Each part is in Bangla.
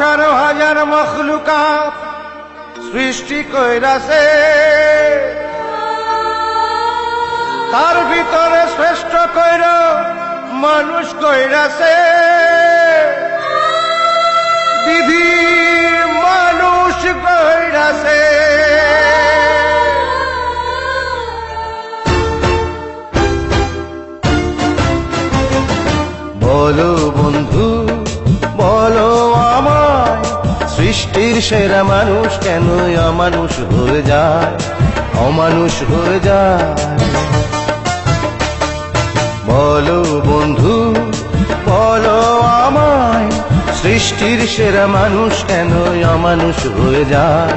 18,000 মখলুকাত সৃষ্টি কইরাছে, তার ভিতরে শ্রেষ্ঠ কইর মানুষ কইরাছে। বিধি মানুষ কইরাছে। বলো বন্ধু বলো আমায়, সৃষ্টির সেরা মানুষ কেন অমানুষ হয়ে যায়, অমানুষ হয়ে যায়? বলো বন্ধু বলো আমায়, সৃষ্টির সেরা মানুষ কেন অমানুষ হয়ে যায়,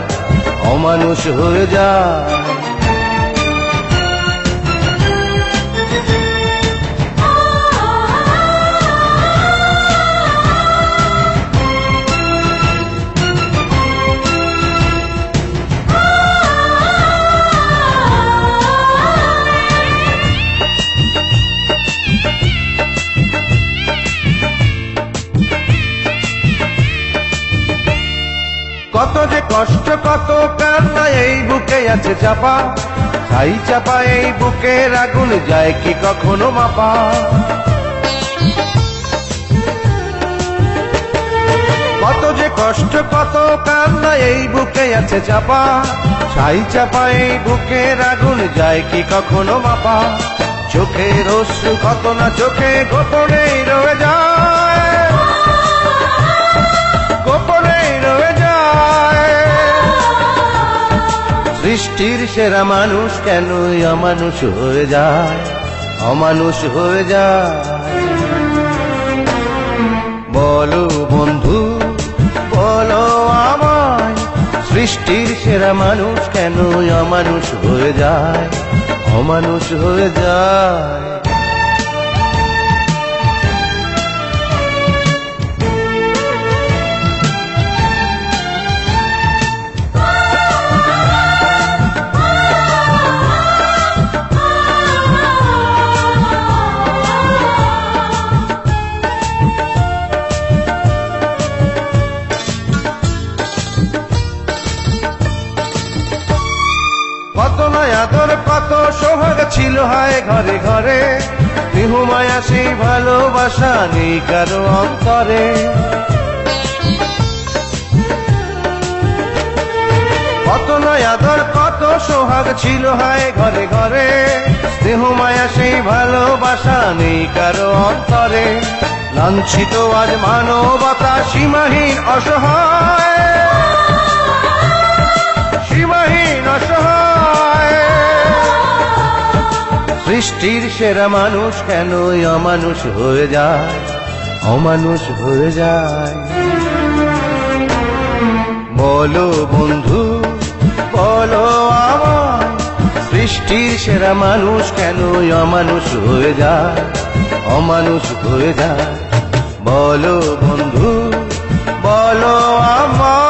অমানুষ হয়ে যায়? কত যে কষ্ট কত কান্না এই বুকে আছে চাপা, ছাই চাপা এই বুকের আগুন যায় কি কখনো মাপা? কত যে কষ্ট কত কান্না এই বুকে আছে চাপা, ছাই চাপা এই বুকের আগুন যায় কি কখনো মাপা? চোখের অশ্রু কত না চোখে গোপনেই রয়ে যায়, গোপনেই রয়ে যায়। সৃষ্টির সেরা মানুষ কেন অমানুষ হয়ে যায়, অমানুষ হয়ে যায়? বলো বন্ধু বলো আমায়, সৃষ্টির সেরা মানুষ কেন অমানুষ হয়ে যায়, অমানুষ হয়ে যায়? কত নয় আদর কত সোহাগ ছিল হায় ঘরে ঘরে, স্নেহ মায়া সেই ভালোবাসা নেই কারো অন্তরে। কত নয় আদর কত সোহাগ ছিল হায় ঘরে ঘরে, স্নেহ মায়া সেই ভালোবাসা নেই কারো অন্তরে। লাঞ্ছিত আজ মানবতা সীমাহীন অসহায়, সীমাহীন অসহায়। সৃষ্টির সেরা মানুষ কেন অমানুষ হয়ে যায়, অমানুষ হয়ে যায়? বলো বন্ধু বলো আমায়, সৃষ্টির সেরা মানুষ কেন অমানুষ হয়ে যায়, অমানুষ হয়ে যায়? বলো বন্ধু বলো আমায়।